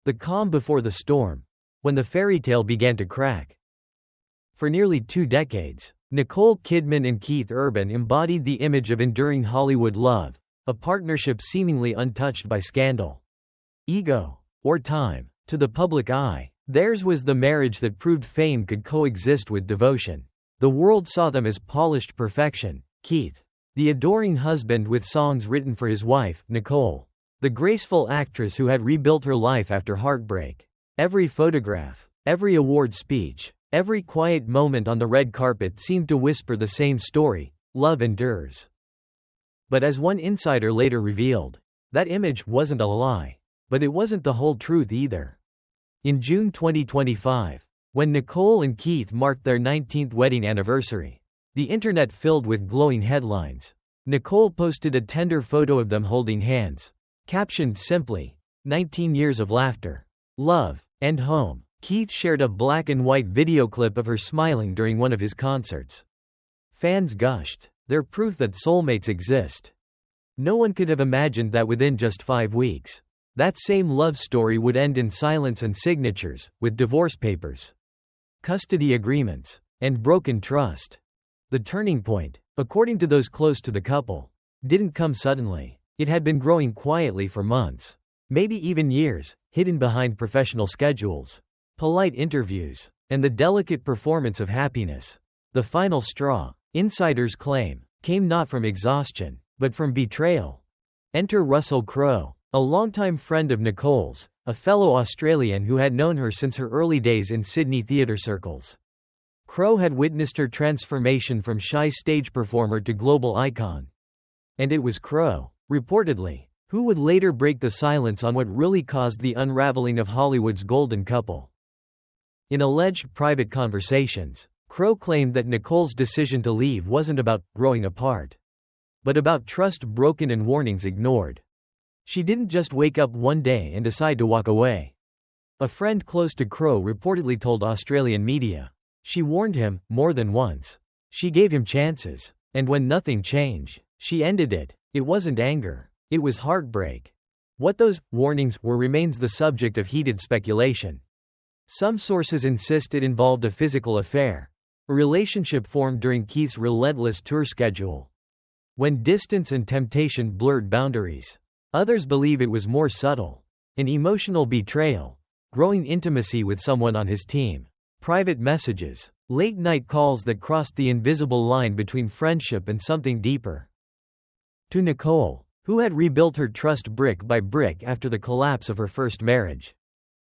The calm before the storm, when the fairy tale began to crack. For nearly 2 decades, Nicole Kidman and Keith Urban embodied the image of enduring Hollywood love, a partnership seemingly untouched by scandal, ego, or time. To the public eye, theirs was the marriage that proved fame could coexist with devotion. The world saw them as polished perfection. Keith, the adoring husband with songs written for his wife, Nicole, the graceful actress who had rebuilt her life after heartbreak. Every photograph, every award speech, every quiet moment on the red carpet seemed to whisper the same story: love endures. But as one insider later revealed, that image wasn't a lie. But it wasn't the whole truth either. In June 2025, when Nicole and Keith marked their 19th wedding anniversary, the internet filled with glowing headlines. Nicole posted a tender photo of them holding hands, captioned simply, 19 years of laughter, love, and home. Keith shared a black and white video clip of her smiling during one of his concerts. Fans gushed. They're proof that soulmates exist. No one could have imagined that within just 5 weeks, that same love story would end in silence and signatures, with divorce papers, custody agreements, and broken trust. The turning point, according to those close to the couple, didn't come suddenly. It had been growing quietly for months, maybe even years, hidden behind professional schedules, polite interviews, and the delicate performance of happiness. The final straw, insiders claim, came not from exhaustion, but from betrayal. Enter Russell Crowe, a longtime friend of Nicole's, a fellow Australian who had known her since her early days in Sydney theatre circles. Crowe had witnessed her transformation from shy stage performer to global icon. And it was Crowe, reportedly, who would later break the silence on what really caused the unraveling of Hollywood's golden couple. In alleged private conversations, Crowe claimed that Nicole's decision to leave wasn't about growing apart, but about trust broken and warnings ignored. She didn't just wake up one day and decide to walk away. A friend close to Crowe reportedly told Australian media, she warned him, more than once. She gave him chances. And when nothing changed, she ended it. It wasn't anger. It was heartbreak. What those warnings were remains the subject of heated speculation. Some sources insist it involved a physical affair, a relationship formed during Keith's relentless tour schedule, when distance and temptation blurred boundaries. Others believe it was more subtle, an emotional betrayal, growing intimacy with someone on his team, private messages, late-night calls that crossed the invisible line between friendship and something deeper. To Nicole, who had rebuilt her trust brick by brick after the collapse of her first marriage,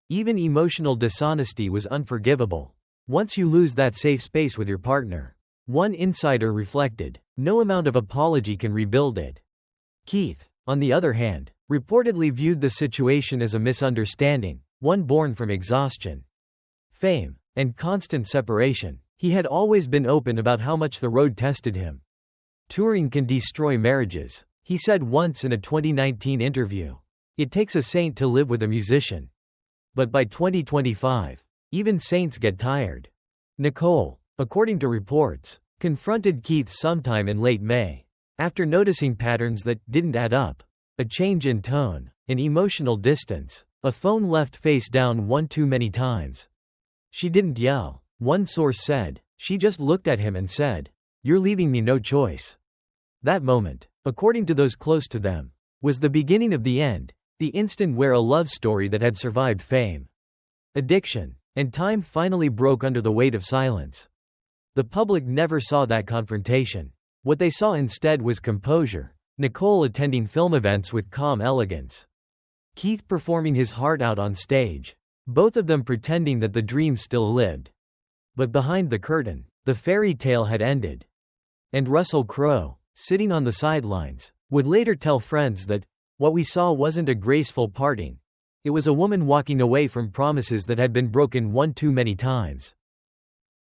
even emotional dishonesty was unforgivable. Once you lose that safe space with your partner, one insider reflected, no amount of apology can rebuild it. Keith, on the other hand, reportedly viewed the situation as a misunderstanding, one born from exhaustion, fame, and constant separation. He had always been open about how much the road tested him. Touring can destroy marriages, he said once in a 2019 interview. It takes a saint to live with a musician. But by 2025, even saints get tired. Nicole, according to reports, confronted Keith sometime in late May. After noticing patterns that didn't add up, a change in tone, an emotional distance, a phone left face down one too many times. She didn't yell, one source said, she just looked at him and said, "You're leaving me no choice." That moment, according to those close to them, was the beginning of the end, the instant where a love story that had survived fame, addiction, and time finally broke under the weight of silence. The public never saw that confrontation. What they saw instead was composure, Nicole attending film events with calm elegance, Keith performing his heart out on stage, both of them pretending that the dream still lived. But behind the curtain, the fairy tale had ended. And Russell Crowe, sitting on the sidelines, would later tell friends that, what we saw wasn't a graceful parting. It was a woman walking away from promises that had been broken one too many times.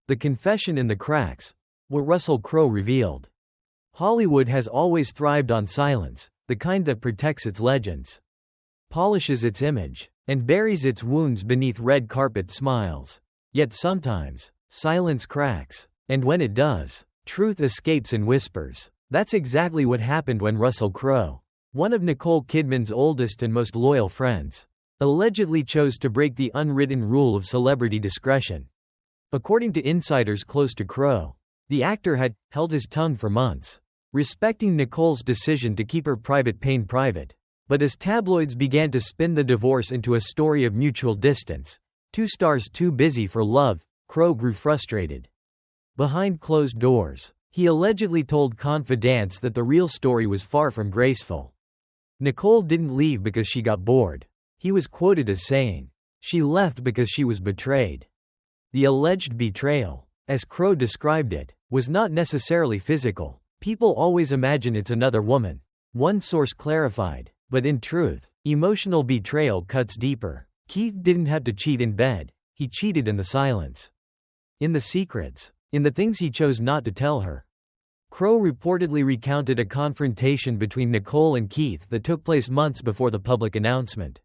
The confession in the cracks, what Russell Crowe revealed. Hollywood has always thrived on silence, the kind that protects its legends, polishes its image, and buries its wounds beneath red carpet smiles. Yet sometimes, silence cracks, and when it does, truth escapes in whispers. That's exactly what happened when Russell Crowe, one of Nicole Kidman's oldest and most loyal friends, allegedly chose to break the unwritten rule of celebrity discretion. According to insiders close to Crowe, the actor had held his tongue for months, respecting Nicole's decision to keep her private pain private. But as tabloids began to spin the divorce into a story of mutual distance, two stars too busy for love, Crowe grew frustrated. Behind closed doors, he allegedly told confidants that the real story was far from graceful. Nicole didn't leave because she got bored. He was quoted as saying, "She left because she was betrayed." The alleged betrayal, as Crowe described it, was not necessarily physical. "People always imagine it's another woman," one source clarified, but in truth, emotional betrayal cuts deeper. Keith didn't have to cheat in bed, he cheated in the silence. In the secrets, in the things he chose not to tell her. Crowe reportedly recounted a confrontation between Nicole and Keith that took place months before the public announcement.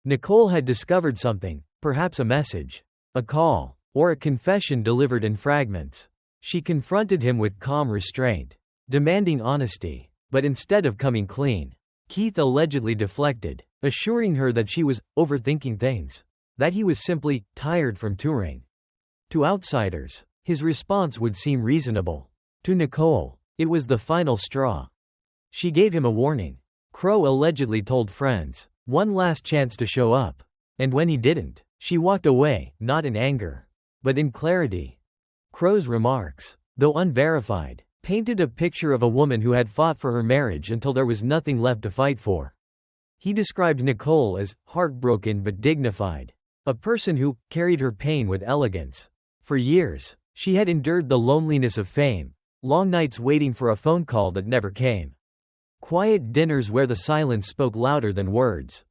Nicole had discovered something, perhaps a message, a call, or a confession delivered in fragments. She confronted him with calm restraint, demanding honesty, but instead of coming clean, Keith allegedly deflected, assuring her that she was overthinking things, that he was simply tired from touring. To outsiders, his response would seem reasonable. To Nicole, it was the final straw. She gave him a warning. Crowe allegedly told friends, one last chance to show up. And when he didn't, she walked away, not in anger, but in clarity. Crowe's remarks, though unverified, painted a picture of a woman who had fought for her marriage until there was nothing left to fight for. He described Nicole as heartbroken but dignified, a person who carried her pain with elegance. For years, she had endured the loneliness of fame, long nights waiting for a phone call that never came. Quiet dinners where the silence spoke louder than words.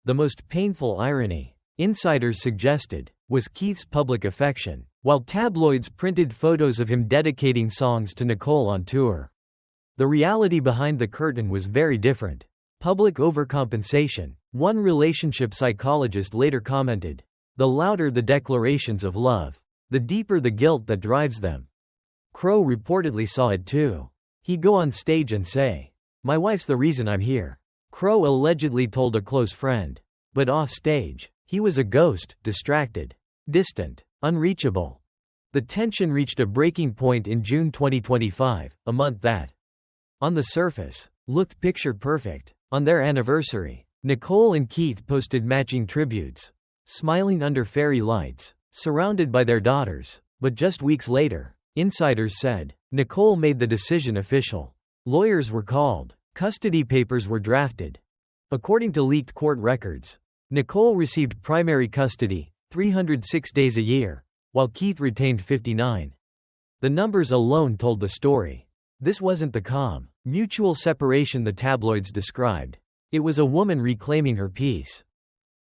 The most painful irony, insiders suggested, was Keith's public affection, while tabloids printed photos of him dedicating songs to Nicole on tour. The reality behind the curtain was very different. Public overcompensation, one relationship psychologist later commented. The louder the declarations of love, the deeper the guilt that drives them. Crowe reportedly saw it too. He'd go on stage and say, "My wife's the reason I'm here." Crowe allegedly told a close friend. But off stage, he was a ghost, distracted, distant, unreachable. The tension reached a breaking point in June 2025, a month that, on the surface, looked picture perfect. On their anniversary, Nicole and Keith posted matching tributes, smiling under fairy lights, surrounded by their daughters. But just weeks later, insiders said, Nicole made the decision official. Lawyers were called, custody papers were drafted. According to leaked court records, Nicole received primary custody, 306 days a year, while Keith retained 59. The numbers alone told the story. This wasn't the calm, mutual separation the tabloids described. It was a woman reclaiming her peace.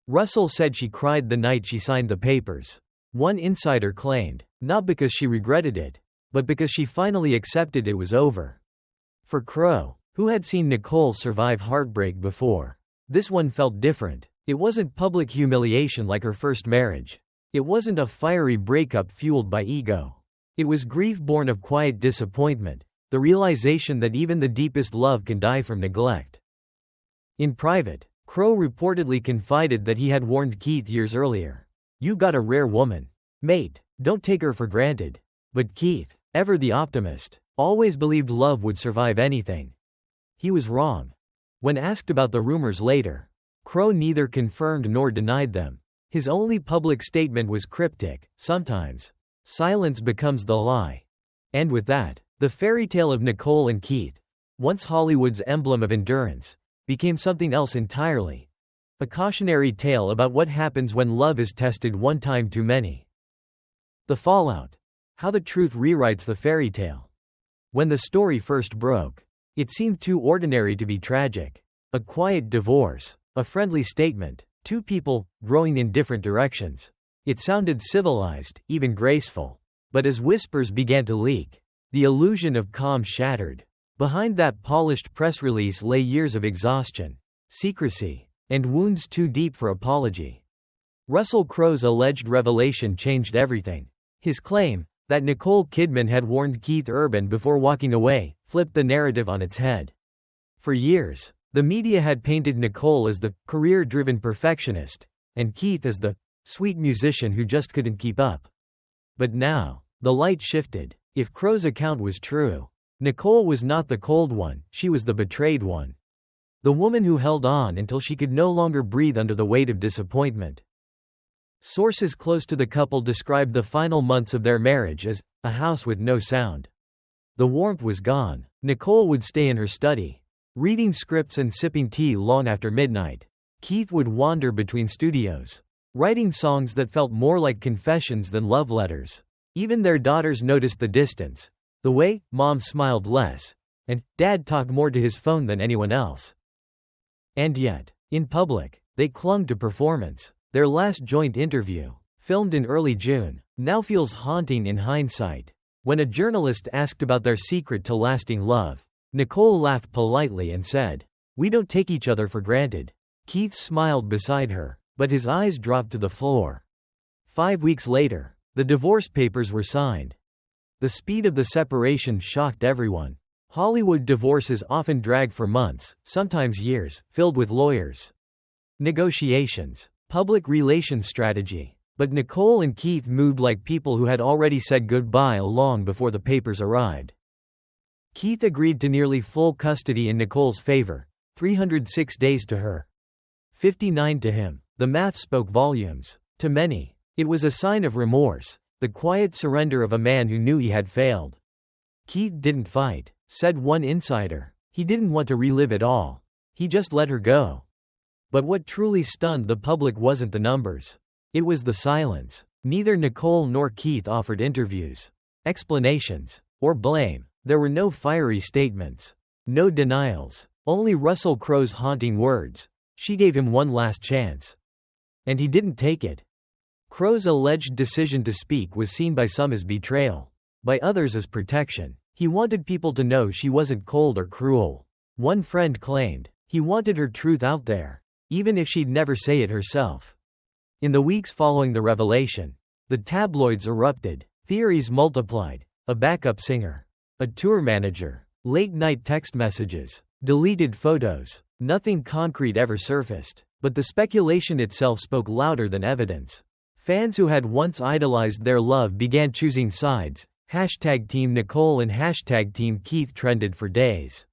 Russell said she cried the night she signed the papers. One insider claimed, not because she regretted it, but because she finally accepted it was over. For Crowe, who had seen Nicole survive heartbreak before, this one felt different. It wasn't public humiliation like her first marriage. It wasn't a fiery breakup fueled by ego. It was grief born of quiet disappointment, the realization that even the deepest love can die from neglect. In private, Crowe reportedly confided that he had warned Keith years earlier. "You got a rare woman, mate, don't take her for granted." But Keith, ever the optimist, always believed love would survive anything. He was wrong. When asked about the rumors later, Crowe neither confirmed nor denied them. His only public statement was cryptic, "Sometimes silence becomes the lie." And with that, the fairy tale of Nicole and Keith, once Hollywood's emblem of endurance, became something else entirely. A cautionary tale about what happens when love is tested one time too many. The fallout. How the truth rewrites the fairy tale. When the story first broke, it seemed too ordinary to be tragic. A quiet divorce, a friendly statement, two people growing in different directions. It sounded civilized, even graceful. But as whispers began to leak, the illusion of calm shattered. Behind that polished press release lay years of exhaustion, secrecy, and wounds too deep for apology. Russell Crowe's alleged revelation changed everything. His claim, that Nicole Kidman had warned Keith Urban before walking away, flipped the narrative on its head. For years, The media had painted Nicole as the career-driven perfectionist, and Keith as the sweet musician who just couldn't keep up. But now, the light shifted. If Crowe's account was true, Nicole was not the cold one, she was the betrayed one. The woman who held on until she could no longer breathe under the weight of disappointment. Sources close to the couple described the final months of their marriage as a house with no sound. The warmth was gone. Nicole would stay in her study, reading scripts and sipping tea long after midnight. Keith would wander between studios, writing songs that felt more like confessions than love letters. Even their daughters noticed the distance, the way Mom smiled less, and Dad talked more to his phone than anyone else. And yet, in public, they clung to performance. Their last joint interview, filmed in early June, now feels haunting in hindsight. When a journalist asked about their secret to lasting love, Nicole laughed politely and said, "We don't take each other for granted." Keith smiled beside her, but his eyes dropped to the floor. 5 weeks later, the divorce papers were signed. The speed of the separation shocked everyone. Hollywood divorces often drag for months, sometimes years, filled with lawyers, negotiations, public relations strategy. But Nicole and Keith moved like people who had already said goodbye long before the papers arrived. Keith agreed to nearly full custody in Nicole's favor, 306 days to her, 59 to him. The math spoke volumes. To many, it was a sign of remorse, the quiet surrender of a man who knew he had failed. Keith didn't fight, said one insider. He didn't want to relive it all. He just let her go. But what truly stunned the public wasn't the numbers. It was the silence. Neither Nicole nor Keith offered interviews, explanations, or blame. There were no fiery statements, no denials, only Russell Crowe's haunting words. She gave him one last chance. And he didn't take it. Crowe's alleged decision to speak was seen by some as betrayal, by others as protection. He wanted people to know she wasn't cold or cruel. One friend claimed, he wanted her truth out there, even if she'd never say it herself. In the weeks following the revelation, the tabloids erupted, theories multiplied, a backup singer, a tour manager, late-night text messages, deleted photos. Nothing concrete ever surfaced, but the speculation itself spoke louder than evidence. Fans who had once idolized their love began choosing sides. #Team Nicole and #Team Keith trended for days.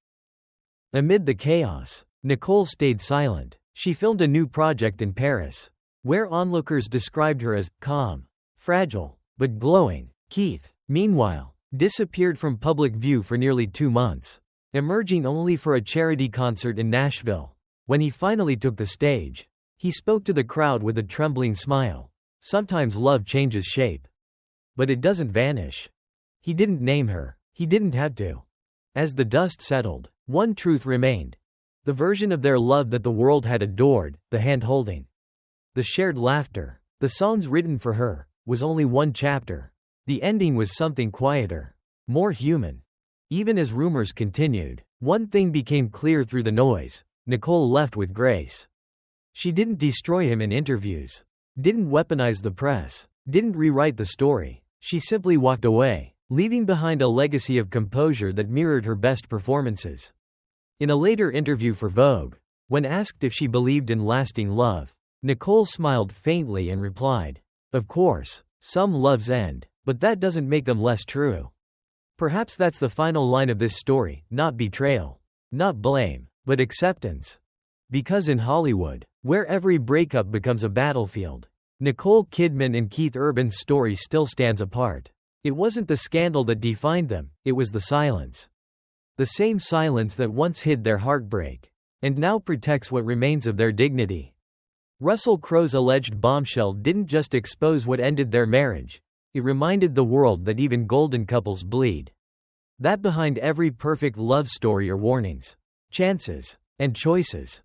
Amid the chaos, Nicole stayed silent. She filmed a new project in Paris, where onlookers described her as calm, fragile, but glowing. Keith, meanwhile, disappeared from public view for nearly 2 months, emerging only for a charity concert in Nashville. When he finally took the stage, he spoke to the crowd with a trembling smile. Sometimes love changes shape, but it doesn't vanish. He didn't name her. He didn't have to. As the dust settled, one truth remained. The version of their love that the world had adored, the hand-holding, the shared laughter, the songs written for her, was only one chapter. The ending was something quieter, more human. Even as rumors continued, one thing became clear through the noise. Nicole left with grace. She didn't destroy him in interviews, didn't weaponize the press, didn't rewrite the story. She simply walked away, leaving behind a legacy of composure that mirrored her best performances. In a later interview for Vogue, when asked if she believed in lasting love, Nicole smiled faintly and replied, "Of course, some loves end, but that doesn't make them less true." Perhaps that's the final line of this story, not betrayal, not blame, but acceptance. Because in Hollywood, where every breakup becomes a battlefield, Nicole Kidman and Keith Urban's story still stands apart. It wasn't the scandal that defined them, it was the silence. The same silence that once hid their heartbreak, and now protects what remains of their dignity. Russell Crowe's alleged bombshell didn't just expose what ended their marriage, it reminded the world that even golden couples bleed. That behind every perfect love story are warnings, chances, and choices.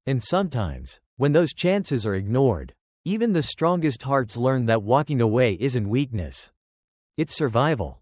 And sometimes, when those chances are ignored, even the strongest hearts learn that walking away isn't weakness. It's survival.